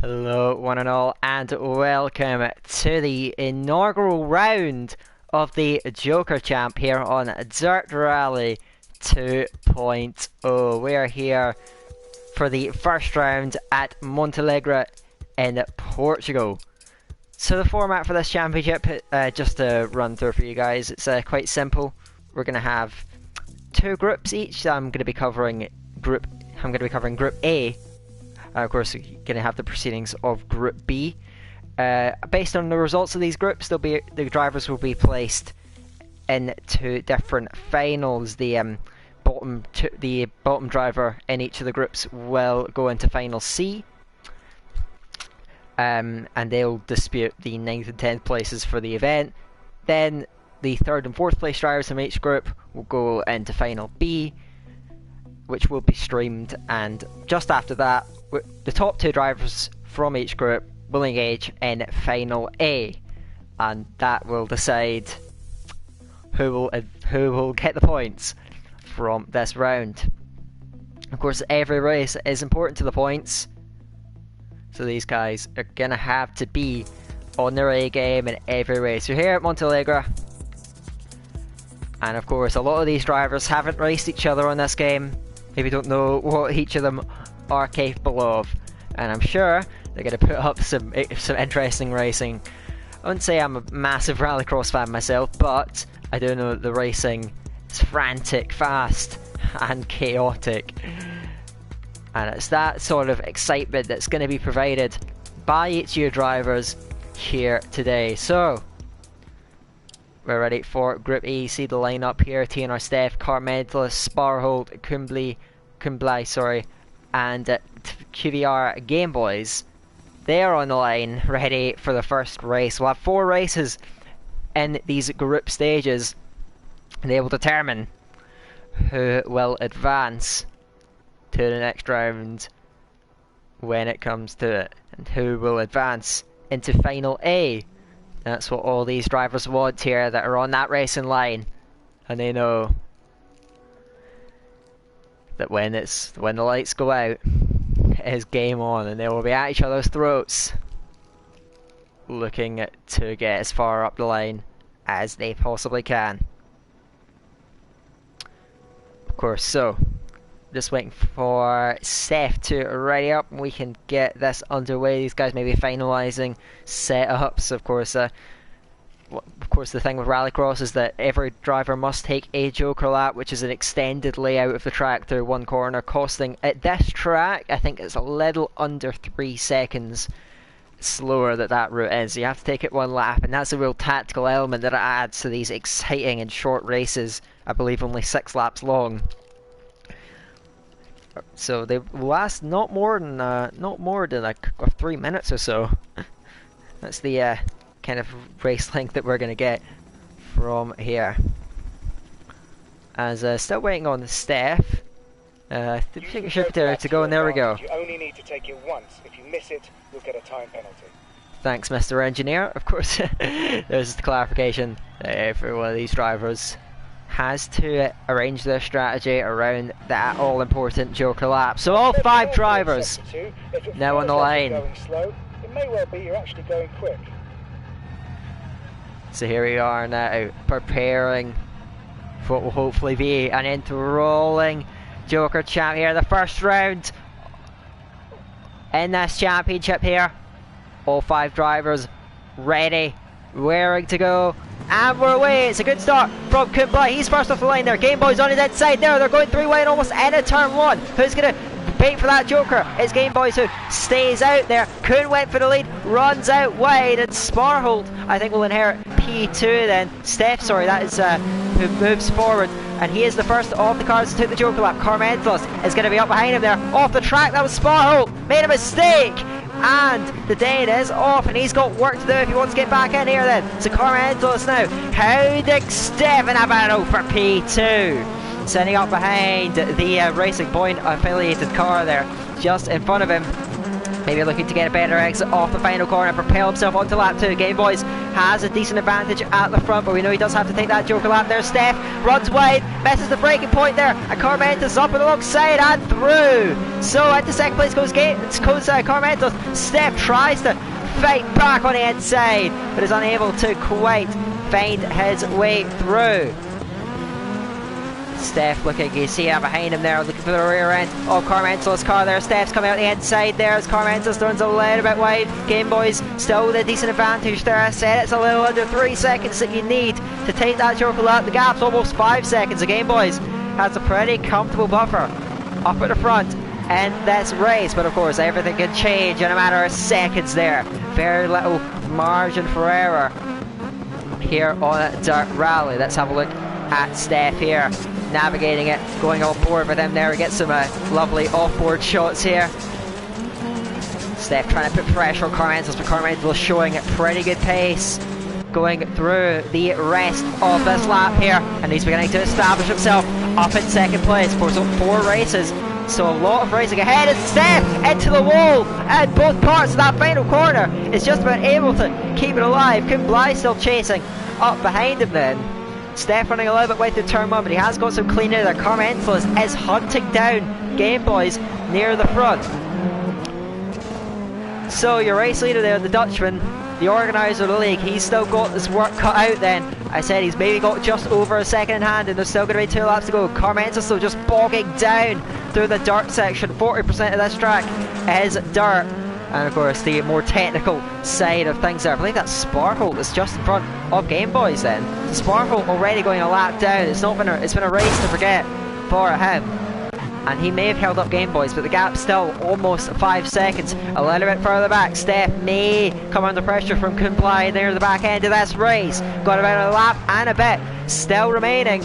Hello one and all, and welcome to the inaugural round of the JOKR Champ here on DiRT Rally 2.0. We are here for the first round at Montalegre in Portugal. So the format for this championship, just to run through for you guys, it's quite simple. We're going to have two groups each. I'm going to be covering Group A. Of course, you're going to have the proceedings of Group B. Based on the results of these groups, the drivers will be placed into different finals. The bottom driver in each of the groups will go into Final C, and they'll dispute the 9th and 10th places for the event. Then the 3rd and 4th place drivers from each group will go into Final B, which will be streamed, and just after that, the top two drivers from each group will engage in Final A, and that will decide who will get the points from this round. Of course, every race is important to the points, so these guys are gonna have to be on their A game in every race. You're here at Montalegre, and of course, a lot of these drivers haven't raced each other on this game. Maybe don't know what each of them are capable of, and I'm sure they're going to put up some interesting racing. I wouldn't say I'm a massive rallycross fan myself, but I do know that the racing is frantic, fast and chaotic, and it's that sort of excitement that's going to be provided by each of your drivers here today. So we're ready for Group E. See the lineup here: TNR Steph, Carmentless, Sparhold, Kumblai, and QVR Game Boys. They're on the line, ready for the first race. We'll have 4 races in these group stages, and they will determine who will advance to the next round when it comes to it, and who will advance into Final A. That's what all these drivers want here that are on that racing line, and they know that when the lights go out, it is game on, and they will be at each other's throats, looking to get as far up the line as they possibly can. Of course, so just waiting for Seth to ready up, and we can get this underway. These guys may be finalising setups. Of course, the thing with Rallycross is that every driver must take a JOKR lap, which is an extended layout of the track through one corner, costing at this track, I think it's a little under 3 seconds slower that route is. You have to take it one lap, and that's a real tactical element that it adds to these exciting and short races. I believe only 6 laps long. So they last not more than 3 minutes or so. That's the kind of race length that we're going to get from here. As still waiting on the Steph. To go, and there we go. You only need to take it once. If you miss it, you'll get a time penalty. Thanks, Mr. Engineer. Of course, there's the clarification. Every one of these drivers has to arrange their strategy around that all-important JOKR lap. So all 5 drivers now on the line. Going slow, it may well be you're actually going quick. So here we are now, preparing for what will hopefully be an enthralling JOKR champ here. The first round in this championship here. All 5 drivers ready, raring to go. And we're away. It's a good start from Kumblai. He's first off the line there. Game Boys on his inside there. They're going 3 wide almost into turn 1. Who's going to bait for that JOKR? It's Game Boys who stays out there. Kuhn went for the lead, runs out wide, and Sparhold, I think, will inherit P2 then. Steph, sorry, that is who moves forward. And he is the first of the cars to take the JOKR lap. Carmentless is going to be up behind him there. Off the track, that was Sparhold. Made a mistake. And the Dane is off, and he's got work to do if he wants to get back in here then. So Carmentless now. Howdick Steph, and a battle for P2. Sending up behind the Racing Point affiliated car there, just in front of him. Maybe looking to get a better exit off the final corner and propel himself onto lap 2. Game Boys has a decent advantage at the front, but we know he does have to take that JOKR lap there. Steph runs wide, misses the braking point there, and Carmentos up and alongside and through. So into second place goes Carmentos. Steph tries to fight back on the inside, but is unable to quite find his way through. Steph looking, you see him behind him there, looking for the rear end of Carmentos' car there. Steph's coming out the inside there as Carmentos runs a little bit wide. Game Boys still with a decent advantage there. I said it's a little under 3 seconds that you need to take that JOKR lap. The gap's almost 5 seconds. The Game Boys has a pretty comfortable buffer up at the front in this race, but of course everything can change in a matter of seconds there. Very little margin for error here on a dirt rally. Let's have a look at Steph here, navigating it, going on board with him there. We get some lovely off-board shots here. Steph trying to put pressure on Carmentos, but Carmentos showing a pretty good pace, going through the rest of this lap here, and he's beginning to establish himself up in second place. Of course, 4 races, so a lot of racing ahead. As Steph into the wall at both parts of that final corner, is just about able to keep it alive. QleenVigor still chasing up behind him then. Steph running a little bit wide through turn 1, but he has got some clean air there. Carmentos is hunting down Game Boys near the front. So your race leader there, the Dutchman, the organiser of the league, he's still got his work cut out then. I said he's maybe got just over a second in hand, and there's still going to be 2 laps to go. Carmentos still just bogging down through the dirt section. 40% of this track is dirt. And of course the more technical side of things there. I believe that's Sparkle that's just in front of Game Boys then. Sparkle already going a lap down. It's been a race to forget for him. And he may have held up Game Boys, but the gap's still almost 5 seconds. A little bit further back, Steph may come under pressure from QleenVigor near the back end of this race. Got about a lap and a bit still remaining.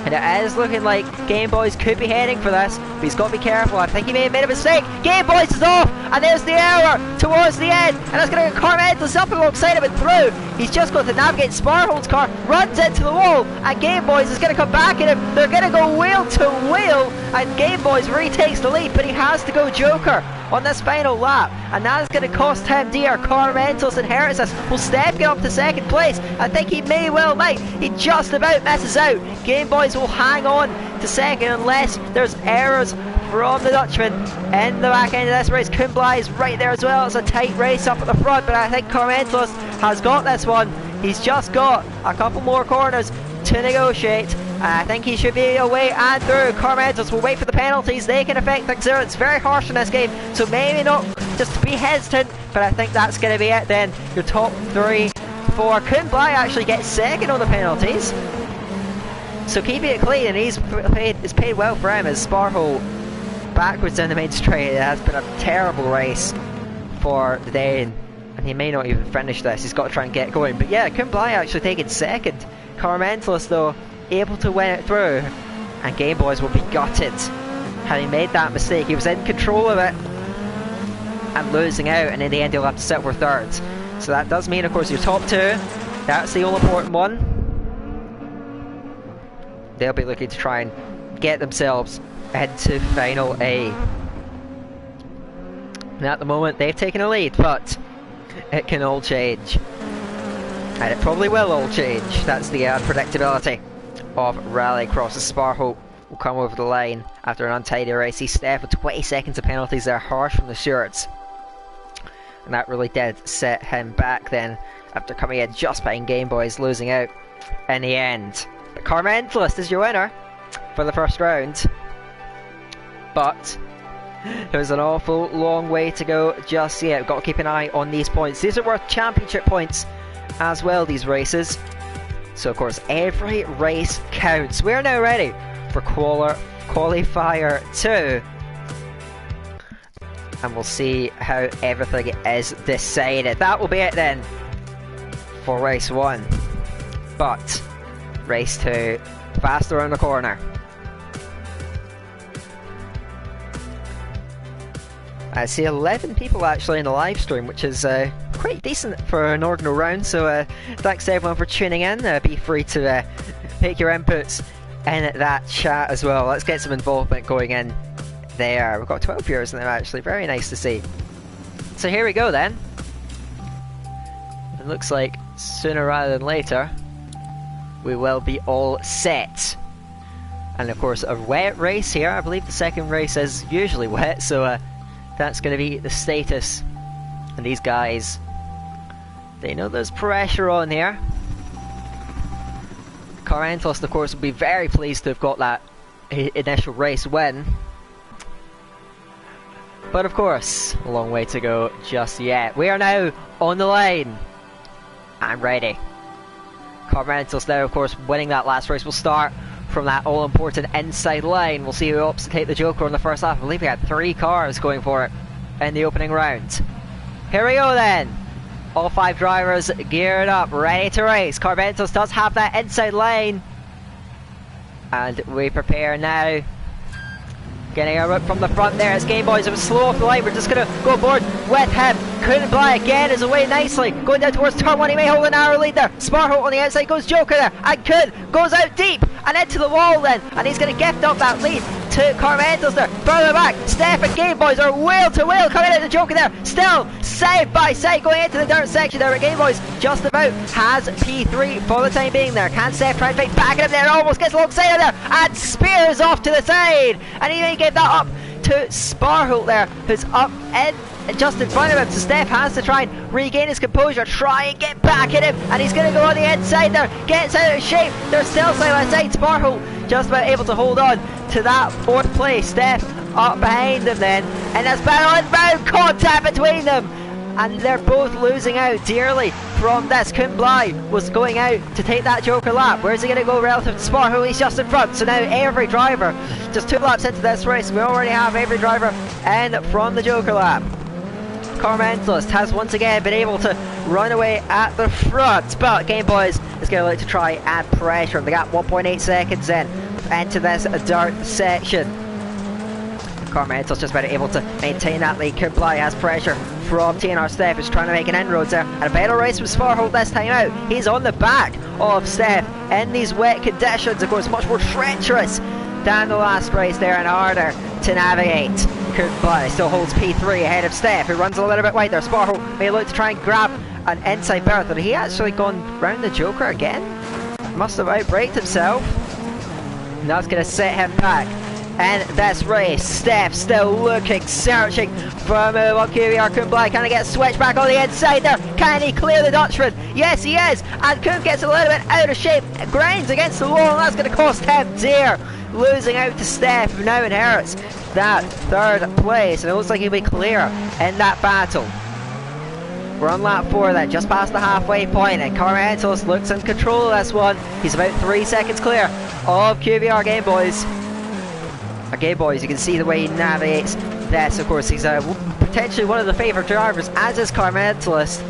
And it is looking like Game Boys could be heading for this, but he's got to be careful. I think he may have made a mistake. Game Boys is off, and there's the error towards the end, and that's going to get Carmentos up alongside him and through. He's just got to navigate Sparkle's car, runs into the wall, and Game Boys is going to come back at him. They're going to go wheel to wheel, and Game Boys retakes the lead, but he has to go JOKR on this final lap, and that is going to cost him dear. Carmentos inherits this. Will Steph get up to second place? I think he may well might. He just about misses out. Game Boys will hang on to second unless there's errors from the Dutchman in the back end of this race. QleenVigor is right there as well. It's a tight race up at the front, but I think Carmentos has got this one. He's just got a couple more corners to negotiate. I think he should be away and through. Carmentos will wait for the penalties. They can affect things there. It's very harsh in this game, so maybe not just be hesitant, but I think that's going to be it then. Your top 3 for QleenVigor actually gets second on the penalties, so keeping it clean, and it's paid well for him as Sparkle backwards down the main straight. It has been a terrible race for the Dane, and he may not even finish this. He's got to try and get going, but yeah, QleenVigor actually taking second. Carmentos though able to win it through, and Game Boys will be gutted having made that mistake. He was in control of it and losing out, and in the end he'll have to sit for thirds. So that does mean, of course, your top 2, that's the all important one. They'll be looking to try and get themselves into final A. And at the moment they've taken a lead, but it can all change, and it probably will all change. That's the unpredictability of Rallycross. Sparkle will come over the line after an untidy race. He's Steph with 20 seconds of penalties there, harsh from the shirts, and that really did set him back then after coming in just behind Game Boys, losing out in the end. But Carmentos is your winner for the first round, but there's an awful long way to go just yet. We've got to keep an eye on these points. These are worth championship points as well, these races. So of course every race counts. We're now ready for qualifier 2, and we'll see how everything is decided. That will be it then for race 1, but race 2 fast around the corner. I see 11 people actually in the live stream, which is quite decent for an ordinal round, so thanks to everyone for tuning in. Be free to pick your inputs in that chat as well. Let's get some involvement going in there. We've got 12 viewers now actually, very nice to see. So here we go then. It looks like sooner rather than later we will be all set And of course a wet race here. I believe the second race is usually wet, so that's going to be the status. And these guys, they know there's pressure on here. Carmentos, of course, will be very pleased to have got that initial race win. But of course, a long way to go just yet. We are now on the line. I'm ready. Carmentos now, of course, winning that last race. Will start from that all-important inside line. We'll see who opts to take the JOKR in the first half. I believe we had 3 cars going for it in the opening round. Here we go then. All 5 drivers geared up, ready to race. Carmentos does have that inside line. And we prepare now. Getting a rip from the front there. It's Game Boys. It was slow off the line. We're just going to go aboard with him. QleenVigor again is away nicely. Going down towards turn 1. He may hold a narrow lead there. Sparholt on the outside. Goes JOKR there. And Kuhn goes out deep and into the wall then. And he's going to gift up that lead to Carmentos there. Further back, Steph and Game Boys are wheel to wheel coming out of the JOKR there. Still side by side going into the dirt section there. But Game Boys just about has P3 for the time being there. Can Steph try and fight back at him there? Almost gets alongside him there. And spears off to the side. And he may give that up to Sparholt there, who's up in just in front of him. So Steph has to try and regain his composure, try and get back at him, and he's going to go on the inside there, gets out of shape. They're still side by side. Sparholt just about able to hold on to that 4th place. Steph up behind him then, and there's been inbound contact between them, and they're both losing out dearly from this. QleenVigor was going out to take that JOKR lap. Where's he going to go relative to Sparholt? He's just in front. So now every driver, just 2 laps into this race, we already have every driver in from the JOKR lap. Carmentos has once again been able to run away at the front, but Game Boys is going to look to try and pressure him. They got 1.8 seconds in into this dirt section. Carmentos just about able to maintain that lead. QleenVigor has pressure from TNR. Steph is trying to make an inroads there, and a better race with Sparholt this time out. He's on the back of Steph in these wet conditions, of course, much more treacherous than the last race there and harder to navigate. QleenVigor still holds P3 ahead of Steph, who runs a little bit wide there. Sparholt may look to try and grab an inside berth, but he actually gone round the JOKR again. Must have outbraked himself. And that's going to set him back in this race. Steph still looking, searching for a move on QleenVigor. QleenVigor, can he get switched back on the inside there? Can he clear the Dutchman? Yes, he is. And Kuhn gets a little bit out of shape, grinds against the wall, and that's going to cost him dear. Losing out to Steph, who now inherits that 3rd place, and it looks like he'll be clear in that battle. We're on lap 4 then, just past the halfway point, and Carmentos looks in control of this one. He's about 3 seconds clear of QleenVigor. Game Boys. Game Boys, you can see the way he navigates this. Of course, he's potentially one of the favourite drivers, as is Carmentos.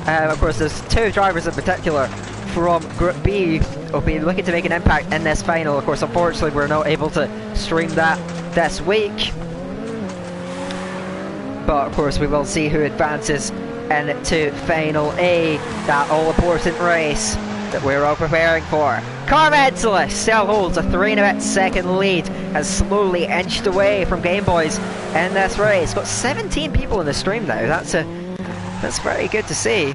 Of course, there's 2 drivers in particular from Group B will be looking to make an impact in this final. Of course, unfortunately, we're not able to stream that this week. But of course, we will see who advances into Final A, that all-important race that we're all preparing for. Carmentos still holds a 3.5 second lead, has slowly inched away from Game Boys in this race. Got 17 people in the stream now. That's very good to see.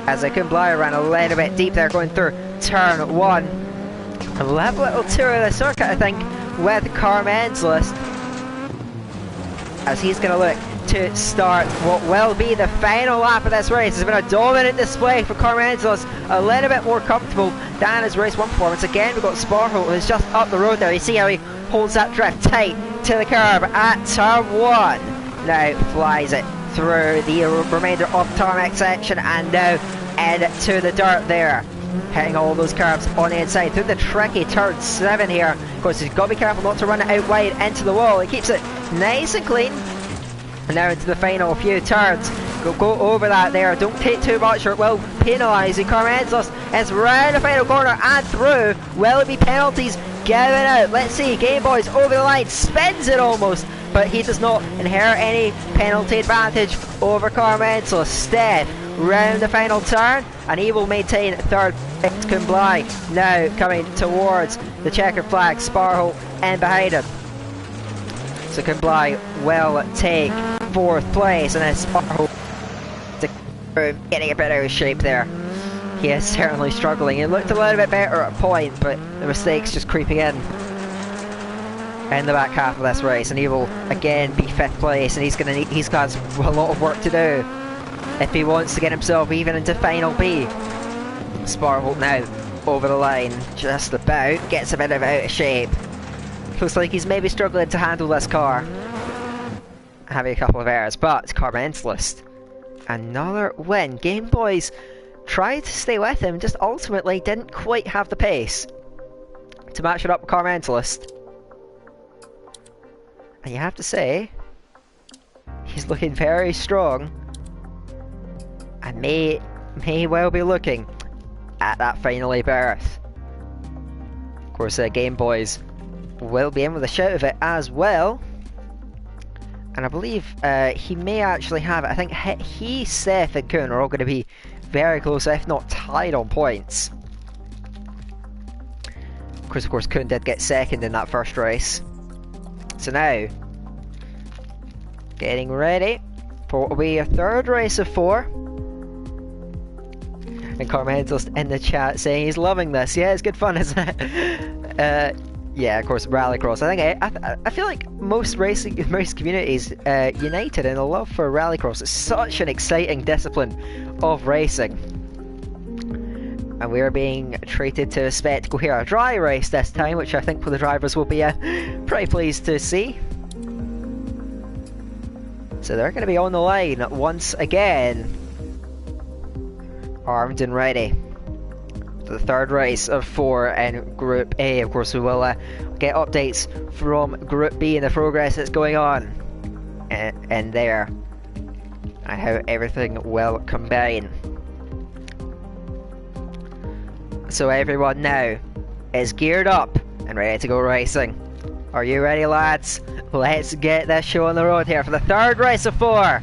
As QleenVigor ran a little bit deep there, going through turn 1. A little tour of the circuit, I think, with Carmentos, as he's going to look to start what will be the final lap of this race. It's been a dominant display for Carmentos, a little bit more comfortable than his race 1 performance. Again, we've got Sparholt, who's just up the road there. You see how he holds that drift tight to the curb at turn 1. Now flies it through the remainder of the tarmac section, and now into the dirt there, hitting all those curves on the inside through the tricky turn 7 here. Of course, he's got to be careful not to run it out wide into the wall. He keeps it nice and clean. And now into the final few turns. Go over that there. Don't take too much or it will penalise you. Carmentos is round the final corner and through. Will it be penalties given out? Let's see. Game Boys over the line. Spins it almost. But he does not inherit any penalty advantage over Carmentos. Steph round the final turn, and he will maintain 3rd. QleenVigor now coming towards the checkered flag. Sparholt in behind him. So QleenVigor will take 4th place, and then Sparholt getting a bit out of shape there. He is certainly struggling. He looked a little bit better at a point, but the mistakes just creeping in. in the back half of this race, and he will again be 5th place, and he's got a lot of work to do if he wants to get himself even into final B. Sparholt now over the line, just about, gets a bit of out of shape. Looks like he's maybe struggling to handle this car, having a couple of errors, but Carmentalist, another win. Game Boys tried to stay with him, just ultimately didn't quite have the pace to match it up with Carmentalist. And you have to say, he's looking very strong, and may well be looking at that final A berth. Of course, Game Boys will be in with a shout of it as well. And I believe he may actually have it. I think he, Seth, and Kuhn are all going to be very close, if not tied on points. Of course, Kuhn did get 2nd in that first race. So now, getting ready for what will be a 3rd race of 4. And Carmentalist in the chat saying he's loving this. Yeah, it's good fun, isn't it? Yeah, of course, Rallycross. I feel like most race communities united in a love for Rallycross. It's such an exciting discipline of racing, and we are being treated to a spectacle here. A dry race this time, which I think for the drivers will be pretty pleased to see. So they're going to be on the line once again, armed and ready. The 3rd race of 4 in Group A. Of course, we will get updates from Group B and the progress that's going on in there, and how everything will combine. So everyone now is geared up and ready to go racing. Are you ready, lads? Let's get this show on the road here for the 3rd race of 4.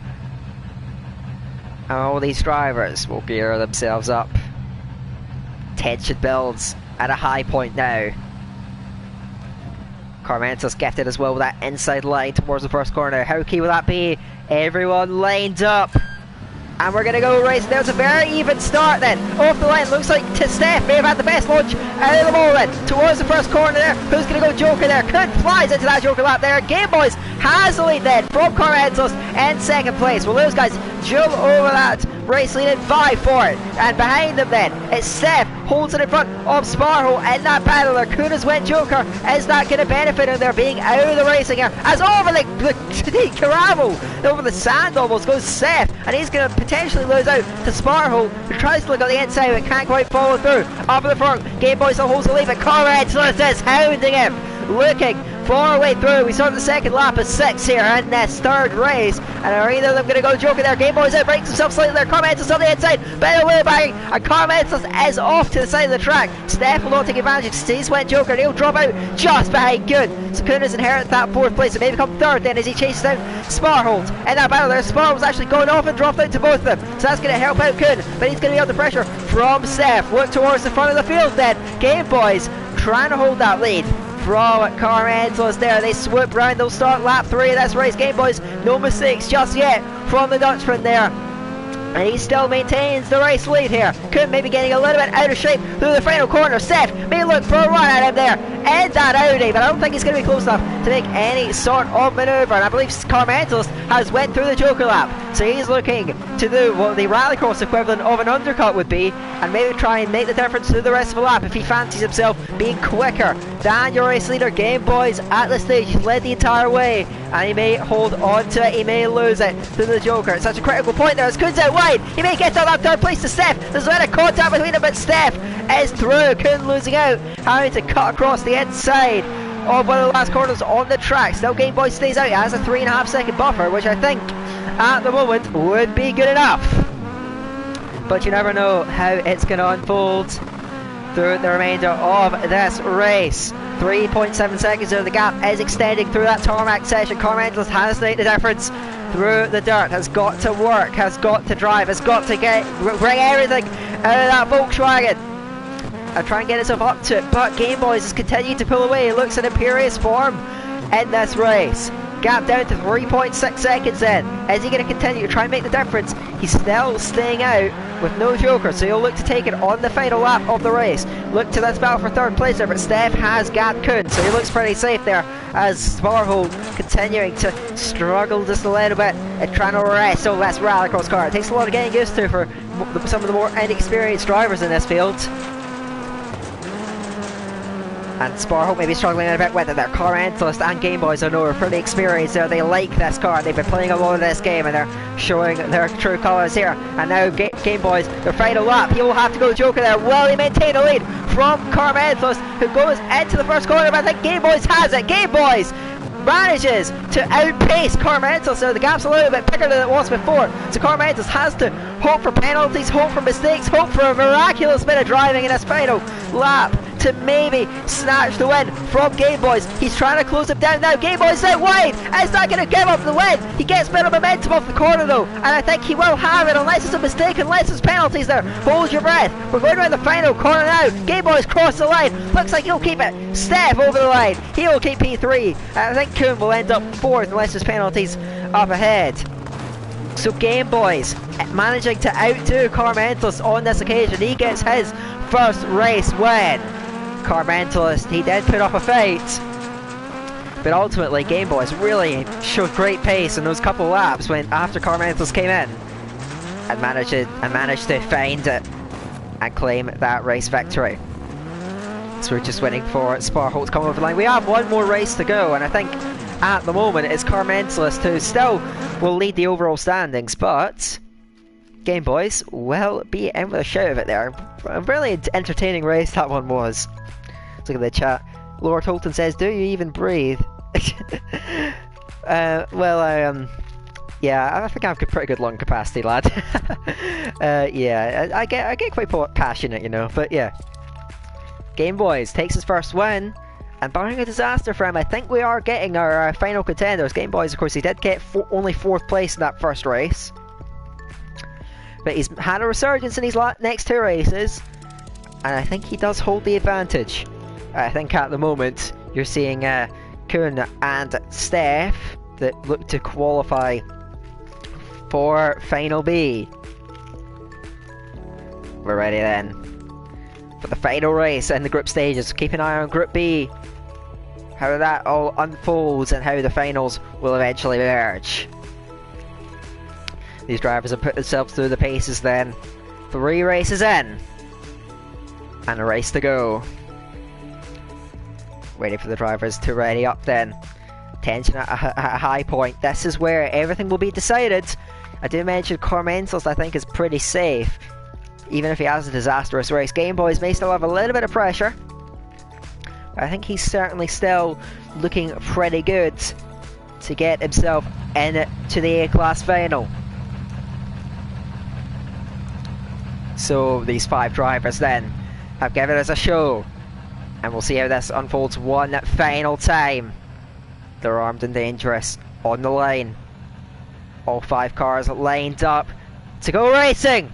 And all these drivers will gear themselves up. Tension builds at a high point now. Carmentalist gifted as well with that inside line towards the first corner. How key will that be? Everyone lined up, and we're going to go racing. There's a very even start then. Off the line, looks like Steph may have had the best launch out of them all then. Towards the first corner there. Who's going to go JOKR there? Kuhn flies into that JOKR lap there. Game Boys has the lead then from Carmentalist in 2nd place. Well, those guys jump over that race lead in 5 for it. And behind them then, it's Steph holds it in front of Sparholt in that battle there. Kuhn has went JOKR. Is that going to benefit him there being out of the racing here? As over the gravel, over the sand almost goes Seth, and he's going to potentially lose out to Sparholt, who tries to look on the inside but can't quite follow through. Up in the front, Game Boy still holds the lead, but Carmentalist is hounding him, looking for a way through. We start the 2nd lap of 6 here in this 3rd race, and are either of them going to go JOKR there? Game Boy's out, breaks himself slightly there. Carmentalist on the inside, better way back, and Carmentalist is off to the side of the track. Steph will not take advantage. He's went JOKR, and he'll drop out just behind Kuhn. So Kuhn has inherited that 4th place, and may become 3rd then as he chases down Sparholt in that battle there. Sparholt's actually going off and dropped out to both of them, so that's going to help out Kuhn, but he's going to be under pressure from Steph. Look towards the front of the field then. Game Boys trying to hold that lead from Carmentalist there. They swoop round, they'll start lap 3 of this race. Game Boys, no mistakes just yet from the Dutchman there, and he still maintains the race lead here. Kuhn maybe getting a little bit out of shape through the final corner. Seth may look for a run at him there in that Audi, but I don't think he's going to be close enough to make any sort of manoeuvre, and I believe Carmentalist has went through the JOKR lap, so he's looking to do what the Rallycross equivalent of an undercut would be, and maybe try and make the difference through the rest of the lap if he fancies himself being quicker than your race leader. Game Boys at this stage, he's led the entire way, and he may hold on to it, he may lose it through the JOKR. It's such a critical point there as Kuhn's out wide. He may get to that 3rd place to Steph. There's a bit of contact between them, but Steph is through. Kuhn losing out, having to cut across the inside of one of the last corners on the track. Still Game Boy stays out. He has a 3.5 second buffer, which I think at the moment would be good enough, but you never know how it's going to unfold through the remainder of this race. 3.7 seconds of the gap is extending through that tarmac section. Carmentalist has to make the difference through the dirt, has got to work, has got to drive, has got to bring everything out of that Volkswagen and try and get himself up to it. But Game Boys is continuing to pull away. He looks in imperious form in this race. Gap down to 3.6 seconds then. Is he going to continue to try and make the difference? He's still staying out with no JOKR, so he'll look to take it on the final lap of the race. Look to this battle for 3rd place there, but Steph has got Kuhn, so he looks pretty safe there as Sparholt continuing to struggle just a little bit and trying to arrest. So let's rallycross car. It takes a lot of getting used to for some of the more inexperienced drivers in this field. And Sparholt may be struggling a bit with it. Their car Mentalist and Game Boys I know are pretty experienced there. They like this car. They've been playing a lot of this game and they're showing their true colours here. And now Game Boys, their final lap. He will have to go JOKR there. Will he maintain a lead from car Mentalist, who goes into the first corner? But I think Game Boys has it. Game Boys manages to outpace car Mentalist. So the gap's a little bit bigger than it was before. So car Mentalist has to hope for penalties, hope for mistakes, hope for a miraculous bit of driving in his final lap to maybe snatch the win from Game Boys. He's trying to close him down now. Game Boys out wide. Is that going to give up the win? He gets a bit of momentum off the corner though, and I think he will have it unless it's a mistake, unless it's penalties there. Hold your breath. We're going around the final corner now. Game Boys cross the line. Looks like he'll keep it. Steph over the line. He'll keep P3. And I think Kuhn will end up 4th unless there's penalties up ahead. So Game Boys managing to outdo car Mentalist on this occasion. He gets his first race win. Car Mentalist, he did put up a fight, but ultimately Game Boys really showed great pace in those couple laps when after car Mentalist came in and managed to find it and claim that race victory. So we're just waiting for Sparholt to come over the line. We have one more race to go, and I think at the moment it's car Mentalist who still will lead the overall standings, but Game Boys will be in with a shout of it there. A really entertaining race that one was. Let's look at the chat. Lord Holton says, do you even breathe? Yeah, I think I have pretty good lung capacity, lad. Yeah, I get quite passionate, you know, but yeah. Game Boys takes his first win, and barring a disaster for him, I think we are getting our final contenders. Game Boys, of course, he did get only 4th place in that first race, but he's had a resurgence in his next 2 races, and I think he does hold the advantage. I think at the moment you're seeing Kuhn and Steph that look to qualify for Final B. We're ready then for the final race in the group stages. Keep an eye on Group B, how that all unfolds and how the finals will eventually emerge. These drivers have put themselves through the paces then. 3 races in and a race to go. Waiting for the drivers to ready up then. Tension at a high point. This is where everything will be decided. I do mention car Mentalist I think is pretty safe, even if he has a disastrous race. Game Boys may still have a little bit of pressure. I think he's certainly still looking pretty good to get himself into the A-Class final. So these 5 drivers then have given us a show, and we'll see how this unfolds one final time. They're armed and dangerous on the line. All 5 cars lined up to go racing.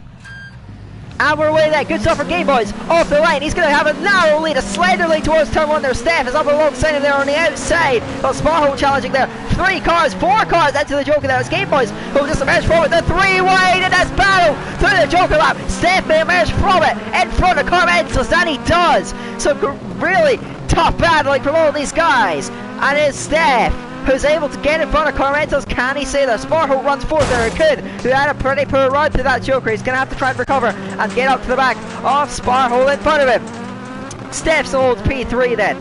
And we're away there. Good stuff for Game Boys. Off the line. He's going to have a narrow lead, a slender lead towards turn 1 there. Steph is up alongside him there on the outside. Got Sparholt challenging there. 3 cars, 4 cars into the JOKR there. It's Game Boys who just emerge forward. The 3 wide in this battle through the JOKR lap. Steph may emerge from it in front of car Mentalist, and he does. So really tough battling from all these guys. And it's Steph who's able to get in front of car Mentalist. Can he say that? Sparholt runs 4th there. Could, who had a pretty poor run through that JOKR. He's going to have to try and recover and get up to the back of Sparholt in front of him. Steph's holds P3 then.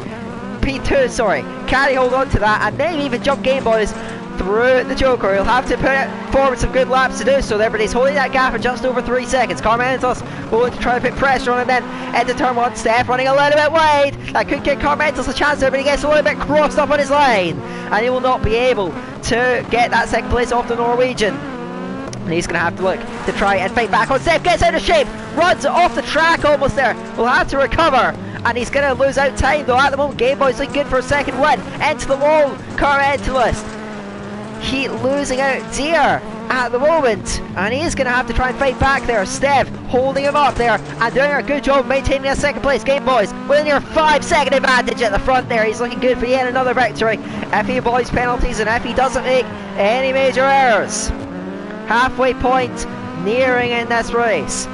P2, sorry. Can he hold on to that and maybe even jump Game Boys through the JOKR? He'll have to put forward some good laps to do so there, but he's holding that gap for just over 3 seconds. car Mentalist will to try and put pressure on him then into turn 1. Steph running a little bit wide. That could give car Mentalist a chance there, but he gets a little bit crossed up on his line, and he will not be able to get that 2nd place off the Norwegian. And he's going to have to look to try and fight back on. Steph gets out of shape, runs off the track almost there. Will have to recover, and he's going to lose out time though. At the moment, Game Boys looking good for a 2nd win. Into the wall, car Mentalist. He losing out dear at the moment, and he is going to have to try and fight back there. Steph holding him up there and doing a good job maintaining a 2nd place. Game Boys with a near 5-second advantage at the front there. He's looking good for yet another victory if he avoids penalties and if he doesn't make any major errors. Halfway point nearing in this race.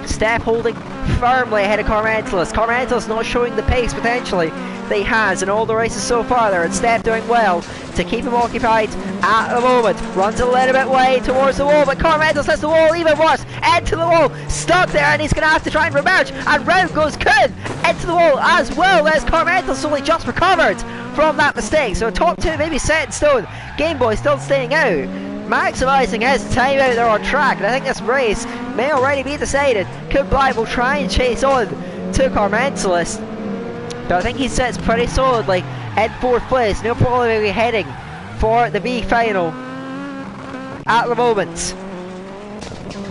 Steph holding firmly ahead of Carmentalus. Carmentalus not showing the pace potentially that he has in all the races so far there, and Steph doing well to keep him occupied at the moment. Runs a little bit way towards the wall, but Carmentalus hits the wall even worse. Into the wall, stuck there, and he's going to have to try and remerge. And round goes Kuhn into the wall as well as Carmentalus only just recovered from that mistake. So top two maybe set in stone. Game Boy still staying out, maximising his time out there on track, and I think this race may already be decided. QleenVigor will try and chase on to Carmentalus, but I think he sits pretty solidly in 4th place, and he'll probably be heading for the B final at the moment.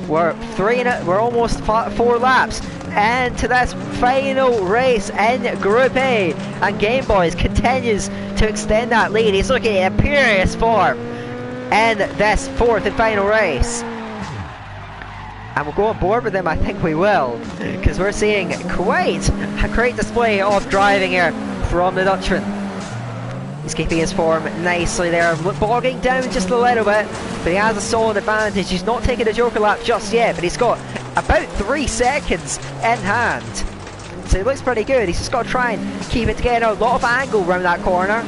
We're almost 4 laps into this final race in Group A, and Game Boys continues to extend that lead. He's looking at imperious form in this 4th and final race, and we'll go on board with him. I think we will, because we're seeing quite a great display of driving here from the Dutchman. He's keeping his form nicely there, bogging down just a little bit, but he has a solid advantage. He's not taking a JOKR lap just yet, but he's got about 3 seconds in hand, so he looks pretty good. He's just got to try and keep it together. A lot of angle around that corner,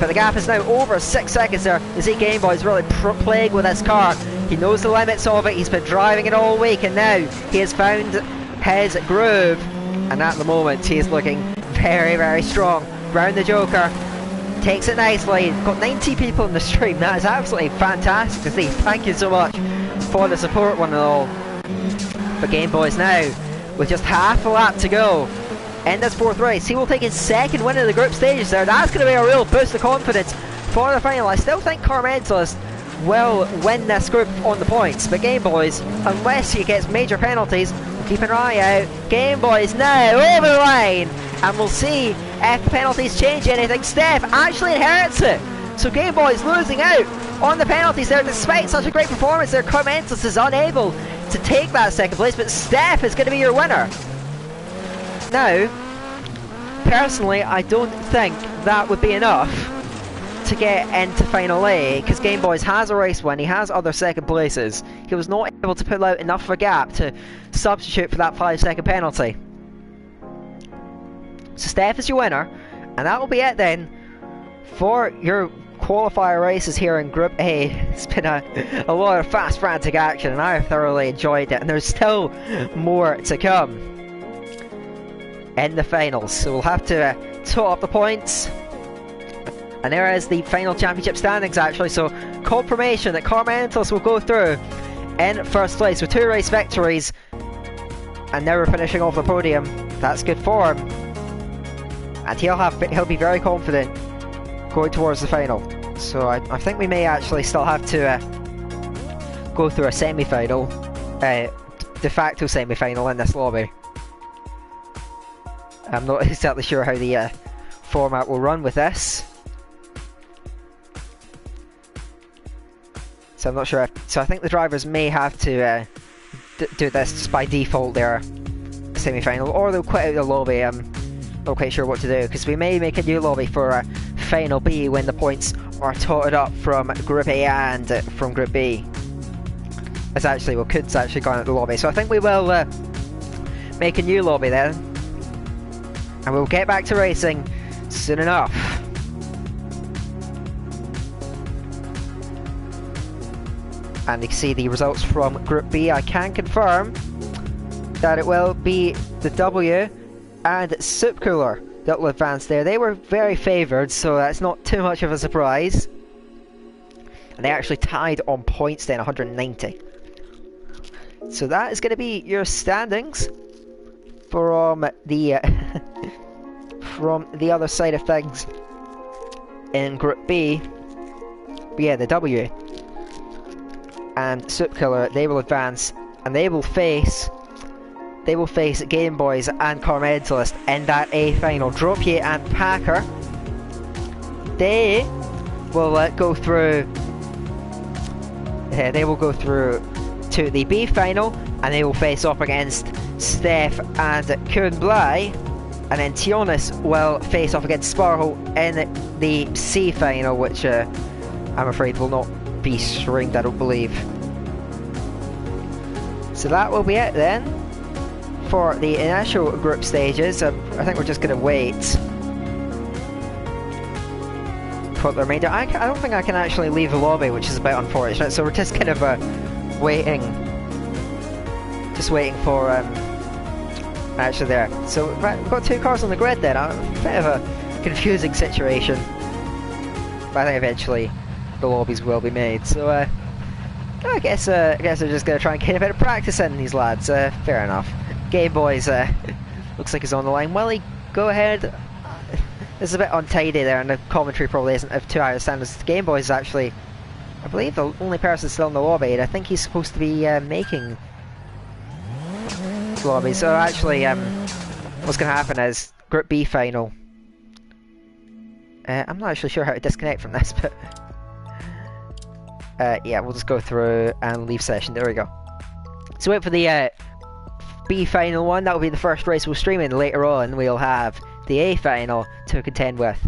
but the gap is now over 6 seconds there. You see Game Boy's really playing with this car. He knows the limits of it. He's been driving it all week, and now he has found his groove, and at the moment he is looking very, very strong. Round the JOKR, takes it nicely. Got 90 people in the stream. That is absolutely fantastic to see. Thank you so much for the support, one and all. But Game Boys now, with just half a lap to go in this 4th race, he will take his 2nd win of the group stages there. That's going to be a real boost of confidence for the final. I still think Carmentalus will win this group on the points, but Game Boys, unless he gets major penalties, we'll keep an eye out. Game Boys now over the line, and we'll see if the penalties change anything. Steph actually inherits it, so Game Boys losing out on the penalties there. Despite such a great performance there, Carmentalus is unable to take that 2nd place, but Steph is going to be your winner. Now, personally, I don't think that would be enough to get into Final A, because Game Boys has a race win, he has other 2nd places. He was not able to pull out enough of a gap to substitute for that 5-second penalty. So Steph is your winner, and that will be it then for your qualifier races here in Group A. It's been a lot of fast, frantic action, and I have thoroughly enjoyed it, and there's still more to come in the finals. So we'll have to tot up the points. And there is the final championship standings actually, so confirmation that Carmentalus will go through in 1st place with 2 race victories, and now we're finishing off the podium. That's good form, and he'll be very confident going towards the final. So I think we may actually still have to go through a semi-final, de facto semi-final in this lobby. I'm not exactly sure how the format will run with this, so I'm not sure. So I think the drivers may have to do this just by default. Their semi-final, or they'll quit out the lobby. I'm not quite sure what to do, because we may make a new lobby for Final B when the points are totted up from Group A and from Group B. It's actually, well, Kud's actually gone out the lobby, so I think we will make a new lobby then, and we'll get back to racing soon enough. And you can see the results from Group B. I can confirm that it will be the W and Soup Cooler that will advance there. They were very favoured, so that's not too much of a surprise. And they actually tied on points then, 190. So that is going to be your standings from the from the other side of things in Group B. But yeah, the W and Soup Killer, they will advance, and they will face Game Boys and Carmentalus in that A final. Dropye and Packer, they will go through. They will go through to the B final, and they will face off against Steph and QleenVigor, and then Tionis will face off against Sparrow in the C final, which I'm afraid will not be streamed, I don't believe. So that will be it then for the initial group stages. I think we're just going to wait for the remainder. I don't think I can actually leave the lobby, which is a bit unfortunate, so we're just kind of waiting. Just waiting for... actually there. So we've got 2 cars on the grid then. A bit of a confusing situation. But I think eventually the lobbies will be made. So I guess we're just going to try and get a bit of practice in these lads. Fair enough. Game Boys looks like he's on the line. Will he go ahead? It's a bit untidy there, and the commentary probably isn't of too high a standards. Game Boys is actually, I believe, the only person still in the lobby, and I think he's supposed to be making lobby. So actually, what's going to happen is Group B final. I'm not actually sure how to disconnect from this, but yeah, we'll just go through and leave session. There we go. So wait for the B final one. That will be the first race we'll stream in. Later on, we'll have the A final to contend with.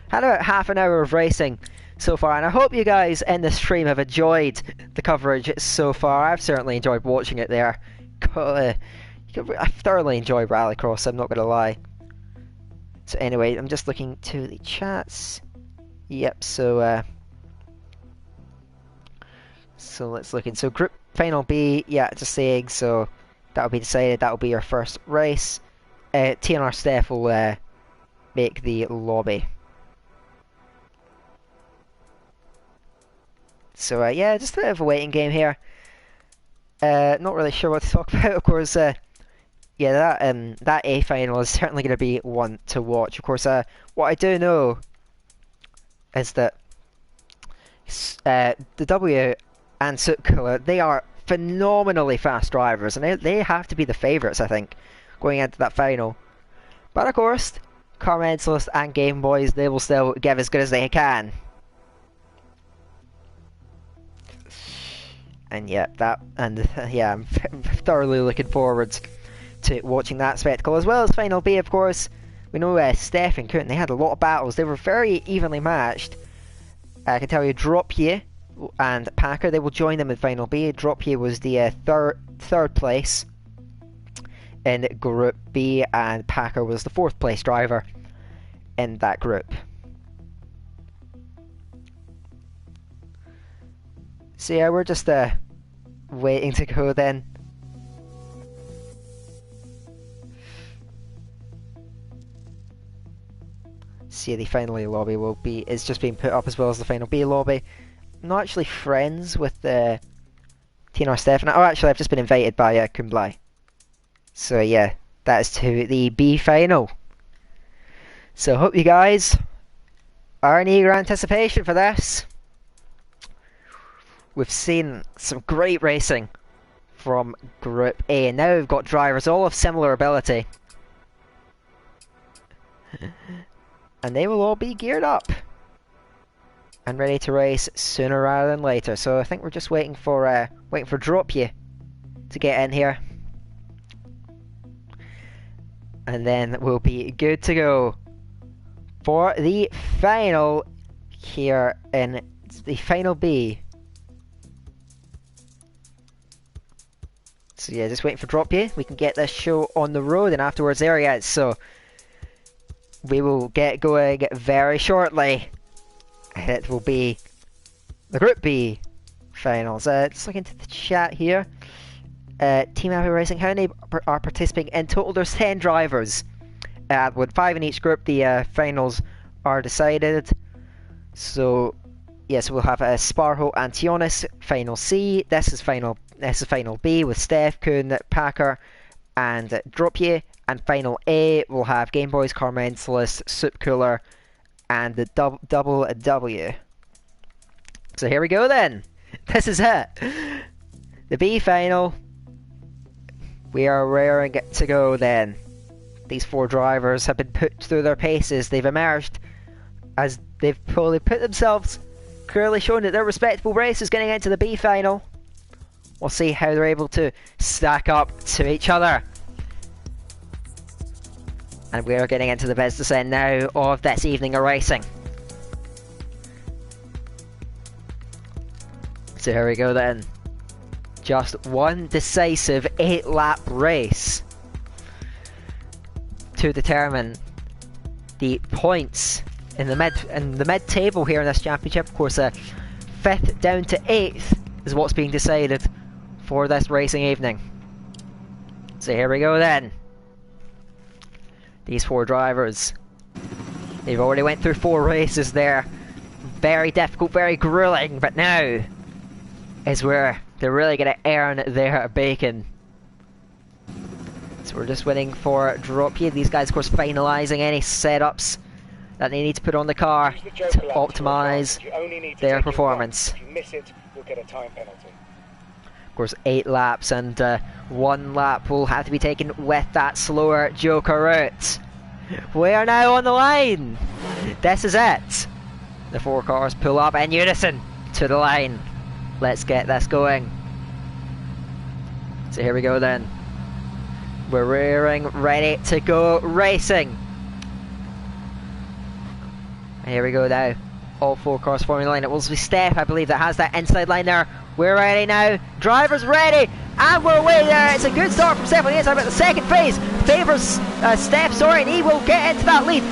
Had about half an hour of racing so far, and I hope you guys in the stream have enjoyed the coverage so far. I've certainly enjoyed watching it there. I thoroughly enjoy Rallycross, I'm not going to lie. So anyway, I'm just looking to the chats. Yep, so let's look in. So Group Final B, yeah, just saying, so that'll be decided, that'll be our first race. TNR Steph will make the lobby. So yeah, just a bit of a waiting game here. Not really sure what to talk about, of course. Yeah, that A final is certainly going to be one to watch. Of course, what I do know is that the W and Sutkula, they are phenomenally fast drivers, and they have to be the favourites, I think, going into that final. But of course, Carmentalist and Game Boys, they will still give as good as they can. And yeah, yeah, I'm thoroughly looking forward to watching that spectacle, as well as Final B, of course. We know Steph and Kuhn, they had a lot of battles. They were very evenly matched. I can tell you, Dropye and Packer, they will join them in Final B. Dropye was the third place in Group B, and Packer was the 4th place driver in that group. So yeah, we're just waiting to go then. See, the Final A lobby is just being put up, as well as the Final B lobby. I'm not actually friends with TNR Stefan. Oh, actually, I've just been invited by Kumblai. So yeah, that is to the B final. So hope you guys are in eager anticipation for this. We've seen some great racing from Group A, and now we've got drivers all of similar ability. And they will all be geared up and ready to race sooner rather than later. So I think we're just waiting for Dropye to get in here, and then we'll be good to go for the final here in the Final B. So yeah, just waiting for Dropye. We can get this show on the road, and afterwards there he is. So we will get going very shortly. It will be the Group B finals. Just looking into the chat here. Team Hereby Racing, how many are participating in total? There's 10 drivers. With 5 in each group, the finals are decided. So yes, we'll have Sparho and Tionis, Final C. This is Final B with Steph, Kuhn, Packer, and Dropye. And Final A, we'll have Game Boys, Carmentalist, Soup Cooler, and the Double W. So here we go then. This is it. The B final. We are raring to go then. These 4 drivers have been put through their paces. They've emerged as they've probably put themselves, clearly shown that they're respectable races getting into the B final. We'll see how they're able to stack up to each other. And we are getting into the business end now of this evening of racing. So here we go then. Just one decisive 8-lap race to determine the points in the mid table here in this championship. Of course, 5th down to 8th is what's being decided for this racing evening. So here we go then. These 4 drivers, they've already went through 4 races there. Very difficult, very grueling, but now is where they're really going to earn their bacon. So we're just waiting for DiRT. These guys, of course, finalising any setups that they need to put on the car to optimise their performance. If you miss it, you'll get a time penalty. Of course, 8 laps, and 1 lap will have to be taken with that slower JOKR route. We are now on the line. This is it. The 4 cars pull up in unison to the line. Let's get this going. So here we go then. We're rearing, ready to go racing. And here we go now. All 4 cars forming the line. It will be Steph, I believe, that has that inside line there. We're ready now. Drivers ready. And we're away there. It's a good start from Steph on the inside, but the second phase favours Steph, sorry, and he will get into that lead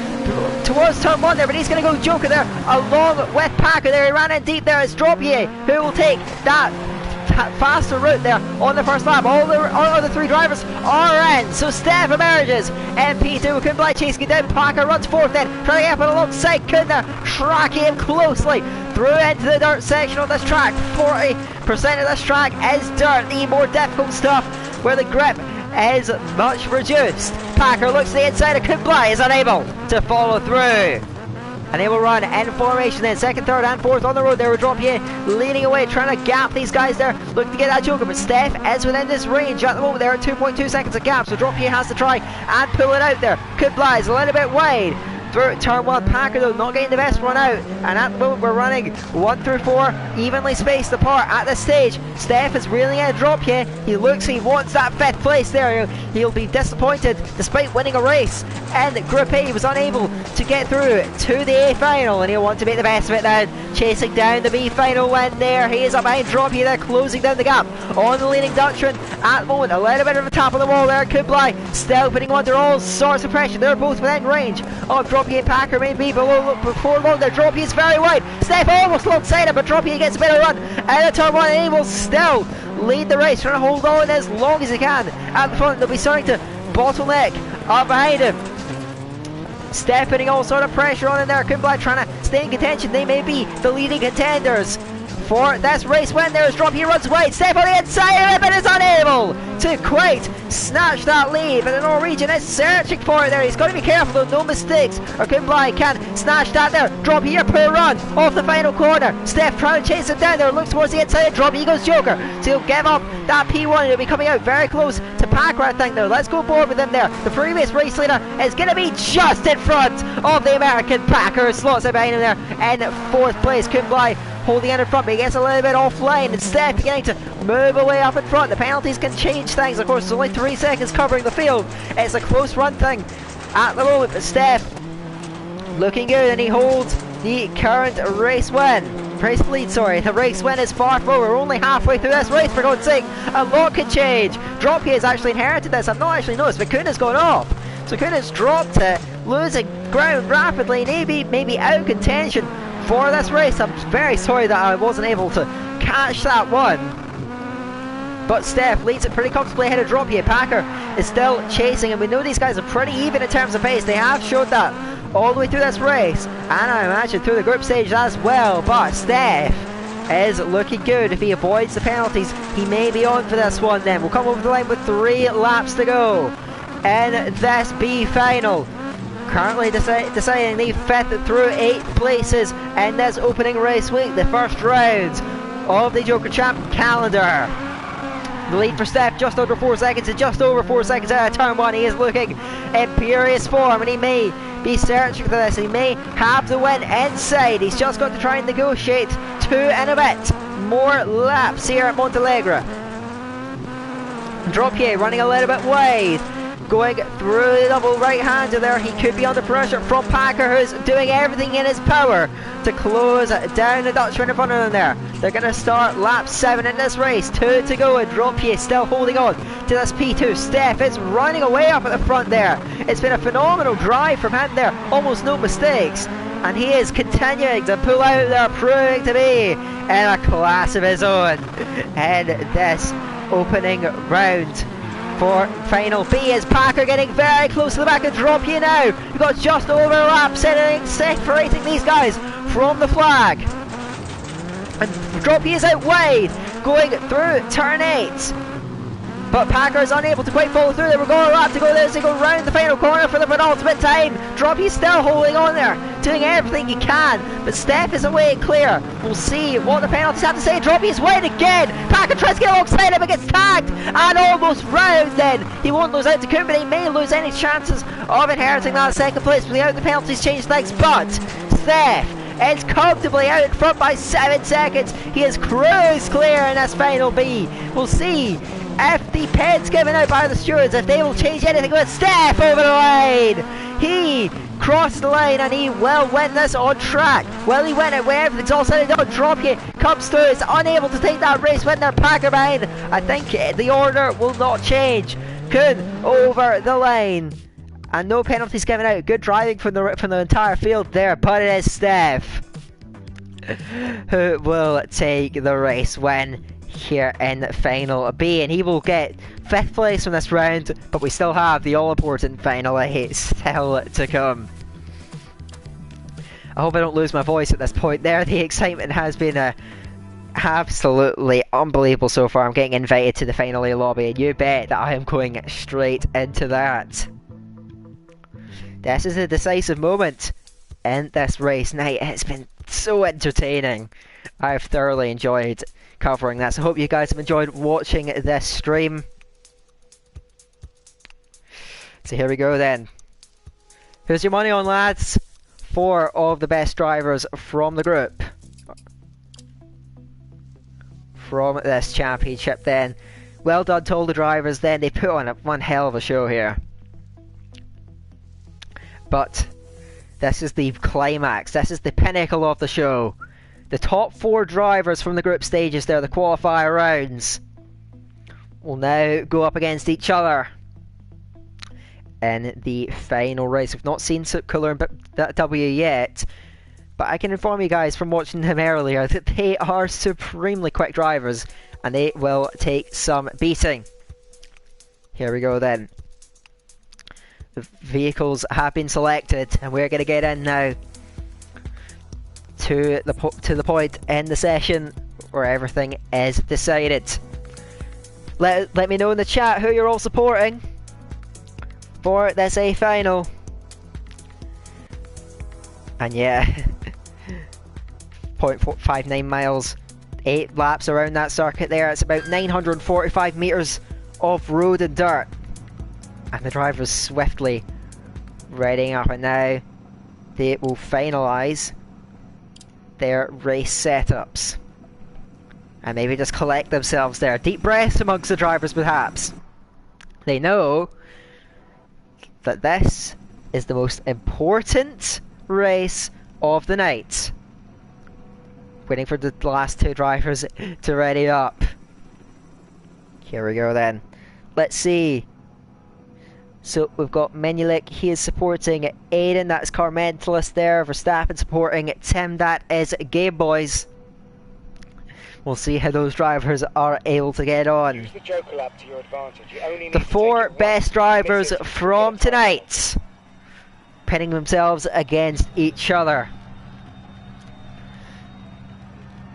towards turn 1 there, but he's going to go JOKR there along with Packer there. He ran in deep there. It's DiRT who will take that faster route there on the first lap. All the 3 drivers are in, so Steph emerges in P2. QleenVigor chasing it down. Packer runs 4th then, trying to get up alongside Kuhn there, tracking him closely through into the dirt section of this track. 40% of this track is dirt, the more difficult stuff where the grip is much reduced. Packer looks to the inside of QleenVigor, is unable to follow through. And they will run in formation then, 2nd, 3rd and 4th on the road there with DiRT leading away, trying to gap these guys there, looking to get that JOKR, but Steph is within this range at the moment. They're at 2.2 seconds of gap, so DiRT has to try and pull it out there. QleenVigor is a little bit wide through turn 1. Packer though not getting the best run out, and at the moment we're running 1 through 4 evenly spaced apart at this stage. Steph is reeling in DiRT. He looks, he wants that 5th place there. He'll be disappointed despite winning a race, and Group A was unable to get through to the A final, and he'll want to make the best of it now, chasing down the B final win there. He is up behind DiRT there, closing down the gap on the leading Dutchman at the moment. A little bit of a tap on the wall there. QleenVigor still putting under all sorts of pressure. They're both within range of DiRT and Packer, maybe before long there. DiRT is very wide. Steph almost alongside him, but DiRT gets a better run out of turn 1, and he will still lead the race, trying to hold on as long as he can at the front. They'll be starting to bottleneck up behind him. Steph putting all sort of pressure on in there. QleenVigor trying to stay in contention. They may be the leading contenders for this race when there is DiRT. He runs wide. Steph on the inside, but is unable to quite snatch that lead. But the Norwegian is searching for it there. He's got to be careful though, no mistakes, or QleenVigor can snatch that there. DiRT here, poor run off the final corner. Steph trying to chase him down there, looks towards the inside. DiRT goes JOKR, so he'll give up that P1. He'll be coming out very close to Packer, I think though. Let's go forward with him there. The previous race leader is going to be just in front of the American. Packer slots it behind him there in 4th place. QleenVigor holding in front, but he gets a little bit offline, and Steph beginning to move away up in front. The penalties can change things, of course. It's only 3 seconds covering the field. It's a close run thing at the moment, but Steph looking good, and he holds the current race lead, sorry. The race win is far from over. We're only halfway through this race, for God's sake. A lot can change. DiRT has actually inherited this. I've not actually noticed, but Kuhn has gone off. So Kuhn has dropped it, losing ground rapidly, maybe out of contention for this race. I'm very sorry that I wasn't able to catch that one, but Steph leads it pretty comfortably ahead of DiRT. Packer is still chasing, and we know these guys are pretty even in terms of pace. They have showed that all the way through this race, and I imagine through the group stage as well. But Steph is looking good. If he avoids the penalties, he may be on for this one then. We'll come over the line with 3 laps to go in this B final. Currently deciding the 5th through 8th places in this opening race week, the first round of the JOKR Champ calendar. The lead for Steph just under 4 seconds, and just over 4 seconds out of turn 1. He is looking imperious form, and he may be searching for this. He may have the win inside. He's just got to try and negotiate 2 and a bit more laps here at Montalegre. DiRT running a little bit wide. going through the double right-hander there. He could be under pressure from Packer, who's doing everything in his power to close down the Dutchman in front of them there. They're going to start lap 7 in this race. 2 to go, and DiRT still holding on to this P2. Steph is running away up at the front there. It's been a phenomenal drive from him there. Almost no mistakes. And he is continuing to pull out there, proving to be in a class of his own in this opening round. For final B is Packer getting very close to the back of DiRT now. We've got just over a lap separating these guys from the flag. And DiRT is out wide, going through turn 8. But Packer is unable to quite follow through. We're going a lap to go there as they go round the final corner for the penultimate time. DiRT still holding on there, doing everything he can. But Steph is away clear. We'll see what the penalties have to say. DiRT is wide again. Packer tries to get alongside him but gets tagged and almost round then. He won't lose out to Kuhn, but he may lose any chances of inheriting that second place without the penalties change legs. But Steph is comfortably out in front by 7 seconds. He has cruised clear in this final B. We'll see if the pens given out by the stewards, if they will change anything with Steph over the line. He crossed the line and he will win this on track. Will he win it when everything's all said and done? DiRT comes through, is unable to take that race when they're Packer behind. I think the order will not change. Kuhn over the line. And no penalties given out. Good driving from the entire field there, but it is Steph who will take the race win here in final B, and he will get 5th place from this round, but we still have the all-important final A still to come. I hope I don't lose my voice at this point there. The excitement has been absolutely unbelievable so far. I'm getting invited to the final A lobby, and you bet that I am going straight into that. This is a decisive moment in this race night. It's been so entertaining. I've thoroughly enjoyed covering that, so I hope you guys have enjoyed watching this stream. So here we go then. Who's your money on, lads? 4 of the best drivers from the group from this championship then. Well done to all the drivers then. They put on one hell of a show here. But this is the climax. This is the pinnacle of the show. The top 4 drivers from the group stages there, the qualifier rounds, will now go up against each other in the final race. We've not seen Cooler and W yet, but I can inform you guys from watching them earlier that they are supremely quick drivers and they will take some beating. Here we go then. The vehicles have been selected and we're going to get in now to the point in the session where everything is decided. Let me know in the chat who you're all supporting for this A final. And yeah, 0.59 miles, 8 laps around that circuit there. It's about 945 metres of road and dirt. And the drivers swiftly riding up, and now they will finalise their race setups and maybe just collect themselves there. Deep breaths amongst the drivers perhaps. They know that this is the most important race of the night. Waiting for the last 2 drivers to ready up. Here we go then. Let's see. So we've got Menulik, he is supporting Aiden, that's Car Mentalist there. Verstappen supporting Tim, that is Game Boys. We'll see how those drivers are able to get on. Use the JOKR lap to your advantage. You only need The to 4 take it best once. drivers Miss it, from you get a time. tonight, pitting themselves against each other.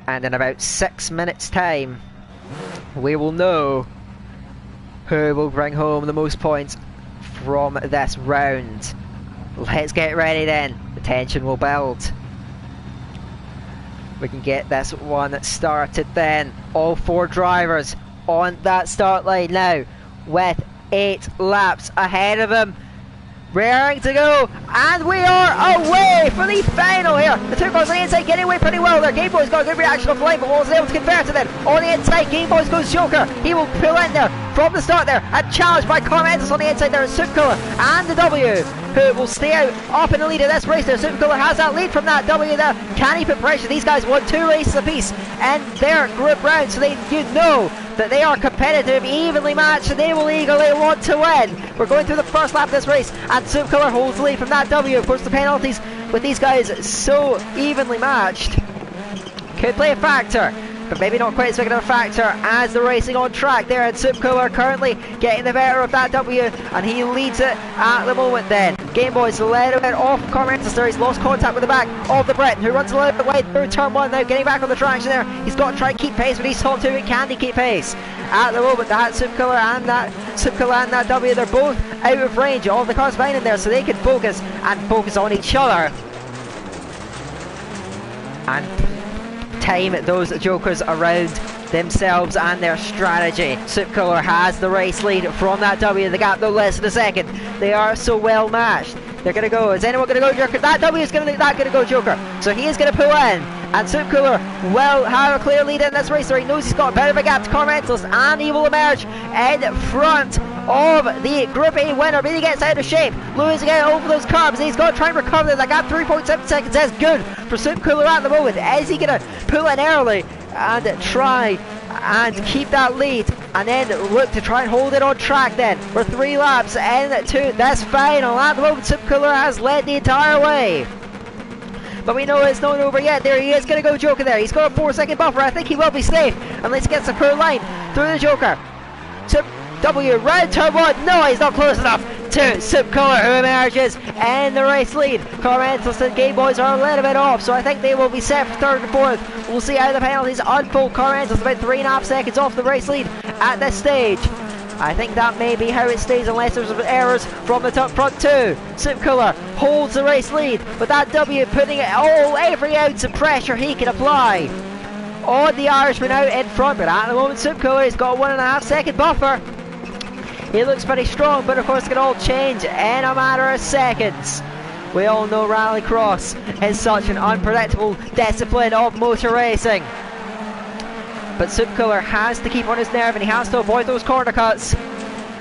And in about 6 minutes time, we will know who will bring home the most points from this round. Let's get ready then. The tension will build. We can get this one started then. All 4 drivers on that start line now with 8 laps ahead of them. Raring to go, and we are away for the final here. The 2 cars on the inside getting away pretty well there. Game Boy's got a good reaction off the line, but wasn't able to convert it then. On the inside, Game Boy's goes JOKR. He will pull in there from the start there, and challenged by Carmentis on the inside there, Supercooler and the W, who will stay out up in the lead of this race there. Supercooler has that lead from that W there. Can he put pressure? These guys won 2 races apiece in their group round, so you know that they are competitive, evenly matched, and they will eagerly want to win. We're going through the first lap of this race, and Supercooler holds the lead from that W. Of course, the penalties with these guys so evenly matched could play a factor, but maybe not quite as big of a factor as the racing on track there. And Supercooler currently getting the better of that W, and he leads it at the moment then. Game Boys led a bit off Carmentis there. He's lost contact with the back of the Briton, who runs a little bit wide through turn 1 now, getting back on the traction there. He's got to try and keep pace, but he's top 2. Can he keep pace? At the moment, that Supercooler and that W, they're both out of range of the cars behind him there, so they can focus on each other and time those jokers around themselves and their strategy. Supercooler has the race lead from that W. The gap no less than a second. They are so well matched. They're going to go. Is anyone going to go Joker? That W is going to go Joker. So he is going to pull in. And Supercooler will have a clear lead in this race. So he knows he's got a bit of a gap to Carmentis, and he will emerge in front of the Group A winner. But he gets out of shape, losing out over those carbs. He's got to try and recover that gap. 3.7 seconds is good for Supercooler at the moment. Is he going to pull in early and try and keep that lead, and then look to try and hold it on track then? We're 3 laps into this final. At the moment, Supercooler has led the entire way, but we know it's not over yet. There he is, going to go Joker there. He's got a 4-second buffer. I think he will be safe unless he gets the full line through the Joker. W round turn 1. No, he's not close enough to Supercooler, who emerges in the race lead. Carmentis and Game Boys are a little bit off, so I think they will be set for 3rd and 4th. We'll see how the penalties unfold. Carmentis about 3.5 seconds off the race lead at this stage. I think that may be how it stays unless there's errors from the top front too. Supercooler holds the race lead, but that W putting every ounce of pressure he can apply on the Irishman out in front. But at the moment, Supercooler has got a 1.5 second buffer. He looks pretty strong, but of course it can all change in a matter of seconds. We all know Rallycross is such an unpredictable discipline of motor racing. But Supercooler has to keep on his nerve, and he has to avoid those corner cuts.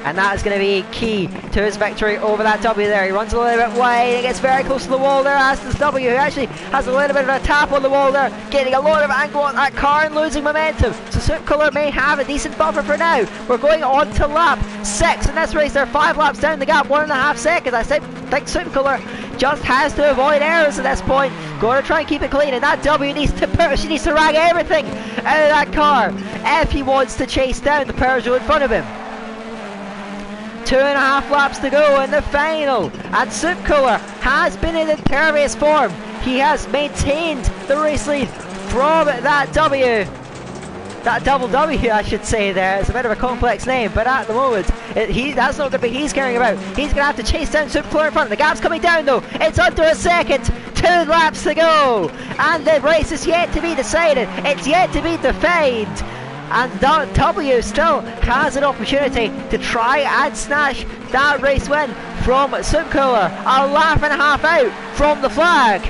And that is going to be key to his victory over that W there. He runs a little bit wide, he gets very close to the wall there, as does W, who actually has a little bit of a tap on the wall there, getting a lot of angle on that car and losing momentum. So Supercooler may have a decent buffer for now. We're going on to lap 6 in this race. They're 5 laps down the gap, 1.5 seconds. I think Supercooler just has to avoid errors at this point. Going to try and keep it clean, and that W needs to push. He needs to rag everything out of that car if he wants to chase down the Peugeot in front of him. 2.5 laps to go in the final, and Supercooler has been in impervious form. He has maintained the race lead from that W. That double W, I should say there. It's a bit of a complex name, but at the moment, that's not the bit he's caring about. He's going to have to chase down Supercooler in front. The gap's coming down though. It's under a second. 2 laps to go. And the race is yet to be decided. It's yet to be defined. And W still has an opportunity to try and snatch that race win from Supercooler. A lap and a half out from the flag.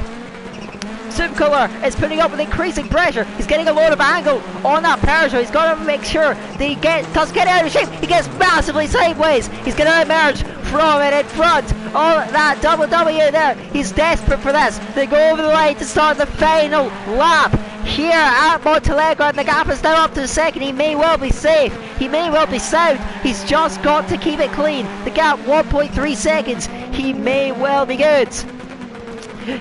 Supercooler is putting up with increasing pressure. He's getting a lot of angle on that Peugeot. He's got to make sure that he doesn't get out of shape. He gets massively sideways. He's going to emerge from it in front of that double W there. He's desperate for this. They go over the line to start the final lap here at Montalegre, and the gap is now up to the second. He may well be safe. He may well be sound. He's just got to keep it clean. The gap 1.3 seconds. He may well be good.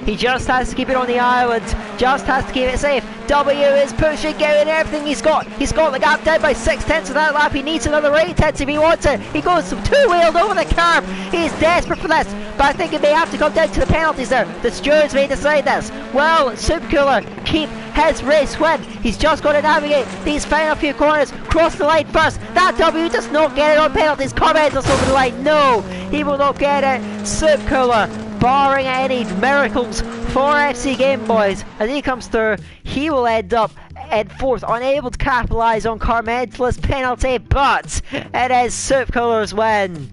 He just has to keep it on the island, just has to keep it safe. W is pushing, getting everything he's got. He's got the gap down by 6/10 of that lap. He needs another 8/10 if he wants it. He goes two-wheeled over the curb. He's desperate for this, but I think it may have to come down to the penalties there. The stewards may decide this. Well, Supercooler keep his race win. He's just got to navigate these final few corners, cross the line first. That W does not get it on penalties. Carmentis over the line. No, he will not get it. Supercooler, barring any miracles for FC Game Boys, as he comes through, he will end up in 4th, unable to capitalise on Carmentis' penalty, but it is Supercooler's win.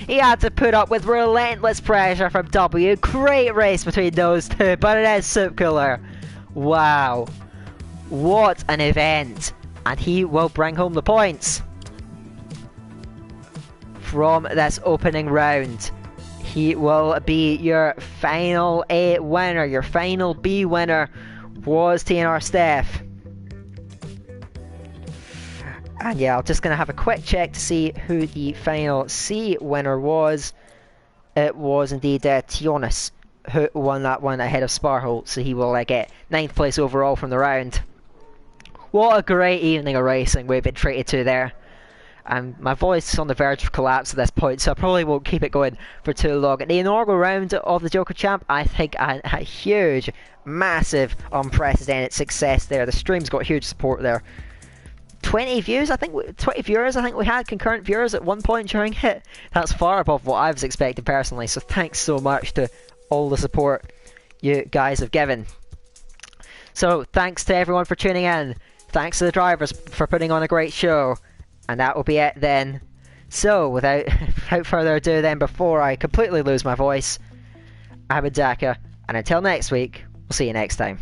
He had to put up with relentless pressure from W. Great race between those two, but it is Supercooler. Wow, what an event, and he will bring home the points. from this opening round. He will be your final A winner. Your final B winner was TNR Steph. And yeah, I'm just going to have a quick check to see who the final C winner was. It was indeed Tionis who won that one ahead of Sparholt, so he will get 9th place overall from the round. What a great evening of racing we've been treated to there. And my voice is on the verge of collapse at this point, so I probably won't keep it going for too long. The inaugural round of the JOKR Champ, I think a huge, massive, unprecedented success there. The stream's got huge support there. 20 views, I think 20 viewers I think we had, concurrent viewers at one point during it. That's far above what I was expecting personally, so thanks so much to all the support you guys have given. So thanks to everyone for tuning in. Thanks to the drivers for putting on a great show. And that will be it then. So without further ado then, before I completely lose my voice, I'm Daka, and until next week, we'll see you next time.